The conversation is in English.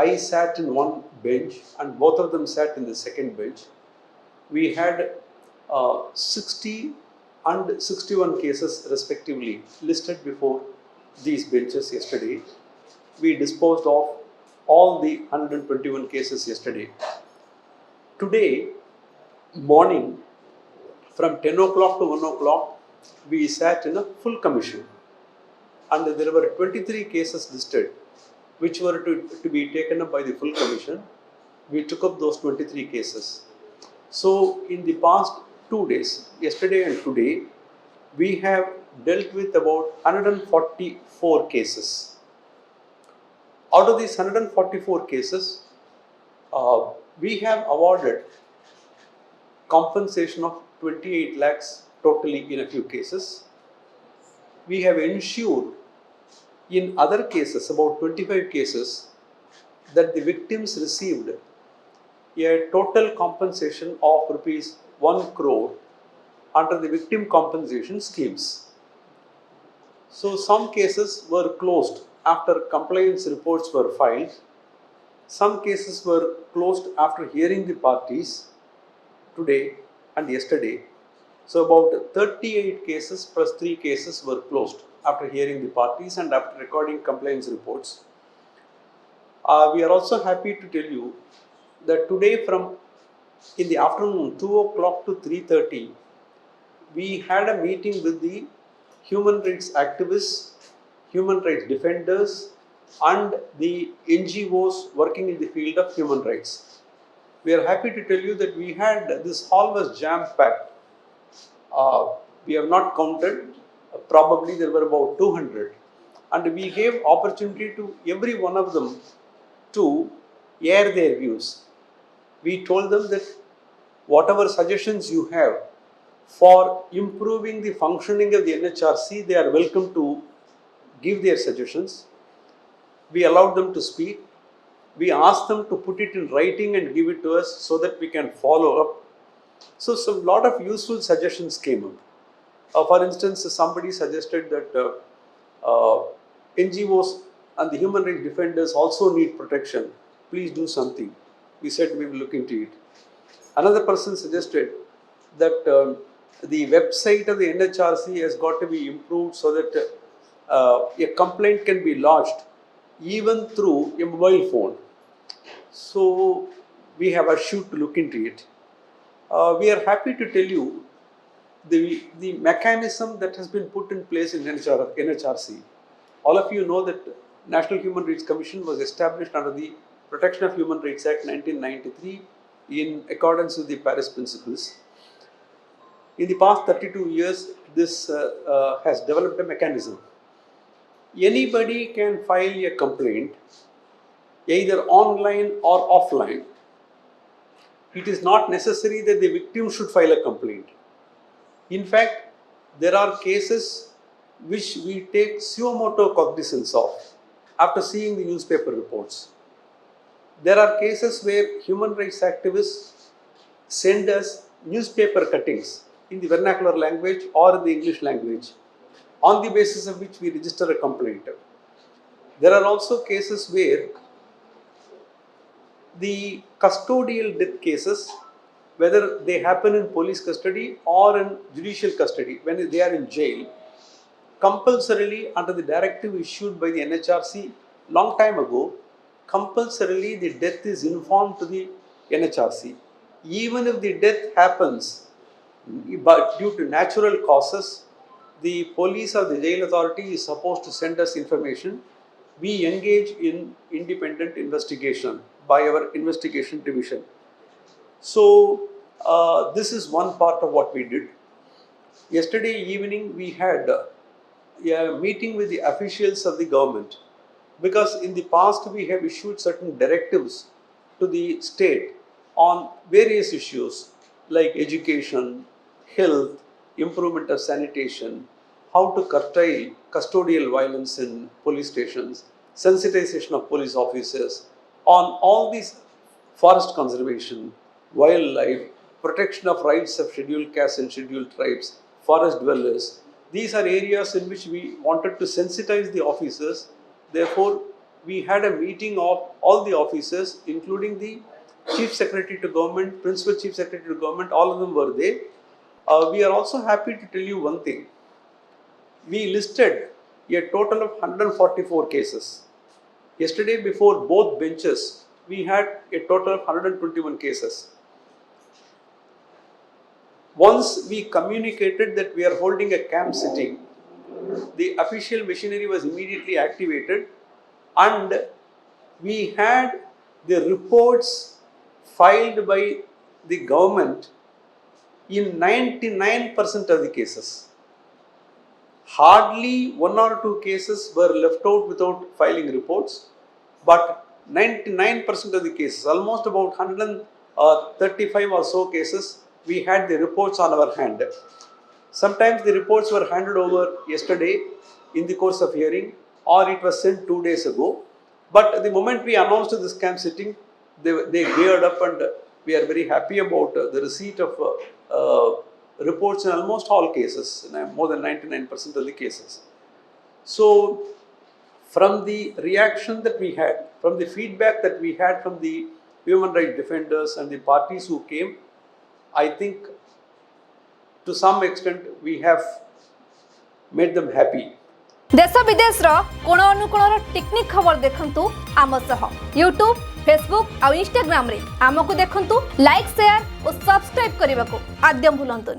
I sat in one bench and both of them sat in the second bench. We had 60 and 61 cases respectively listed before these benches yesterday. We disposed of all the 121 cases yesterday. Today morning, from 10 o'clock to 1 o'clock, we sat in a full commission and there were 23 cases listed which were to be taken up by the full commission. We took up those 23 cases. So in the past 2 days, yesterday and today, we have dealt with about 144 cases. Out of these 144 cases, we have awarded compensation of 28 lakhs totally in a few cases. We have ensured in other cases, about 25 cases, that the victims received a total compensation of rupees 1 crore under the victim compensation schemes. So some cases were closed after complaints reports were filed. Some cases were closed after hearing the parties today and yesterday. So about 38 cases plus 3 cases were closed after hearing the parties and after recording complaints reports. We are also happy to tell you that today from in the afternoon 2 o'clock to 3:30, we had a meeting with the human rights activists, human rights defenders and the NGOs working in the field of human rights. We are happy to tell you that we had, this hall was jam-packed. We have not counted, probably there were about 200, and we gave opportunity to every one of them to air their views. We told them that whatever suggestions you have for improving the functioning of the NHRC, they are welcome to give their suggestions. We allowed them to speak. We asked them to put it in writing and give it to us so that we can follow up. So some lot of useful suggestions came up. For instance, somebody suggested that NGOs and the human rights defenders also need protection. Please do something. We said we will look into it. Another person suggested that the website of the NHRC has got to be improved so that a complaint can be lodged even through a mobile phone. So we have assured to look into it. We are happy to tell you the mechanism that has been put in place in NHRC. All of you know that National Human Rights Commission was established under the Protection of Human Rights Act 1993 in accordance with the Paris Principles. In the past 32 years, this has developed a mechanism. Anybody can file a complaint either online or offline. It is not necessary that the victim should file a complaint. In fact, there are cases which we take suo motu cognizance of after seeing the newspaper reports. There are cases where human rights activists send us newspaper cuttings in the vernacular language or in the English language, on the basis of which we register a complaint. There are also cases where the custodial death cases, whether they happen in police custody or in judicial custody, when they are in jail, compulsorily under the directive issued by the NHRC long time ago, compulsorily the death is informed to the NHRC. Even if the death happens but due to natural causes, the police or the jail authority is supposed to send us information. We engage in independent investigation by our investigation division. So this is one part of what we did. Yesterday evening we had a meeting with the officials of the government, because in the past we have issued certain directives to the state on various issues like education, health, improvement of sanitation, how to curtail custodial violence in police stations, sensitization of police officers, on all these forest conservation, wildlife, protection of rights of scheduled castes and scheduled tribes, forest dwellers. These are areas in which we wanted to sensitize the officers. Therefore, we had a meeting of all the officers, including the Chief Secretary to Government, Principal Chief Secretary to Government, all of them were there. We are also happy to tell you one thing. We listed a total of 144 cases. Yesterday, before both benches, we had a total of 121 cases. Once we communicated that we are holding a camp sitting, the official machinery was immediately activated and we had the reports filed by the government in 99% of the cases. Hardly 1 or 2 cases were left out without filing reports, but 99% of the cases, almost about 135 or so cases, we had the reports on our hand. Sometimes the reports were handed over yesterday in the course of hearing, or it was sent 2 days ago. But the moment we announced this camp sitting, they geared up, and we are very happy about the receipt of reports in almost all cases, more than 99% of the cases. So, from the reaction that we had, from the feedback that we had from the human rights defenders and the parties who came, I think to some extent we have made them happy. देश विदेश कोण अनुकोण technique खबर देखंतु आम सह YouTube Facebook और Instagram रे आमको देखंतु लाइक शेयर और सब्सक्राइब करने को आद्यम भूलंतुनि।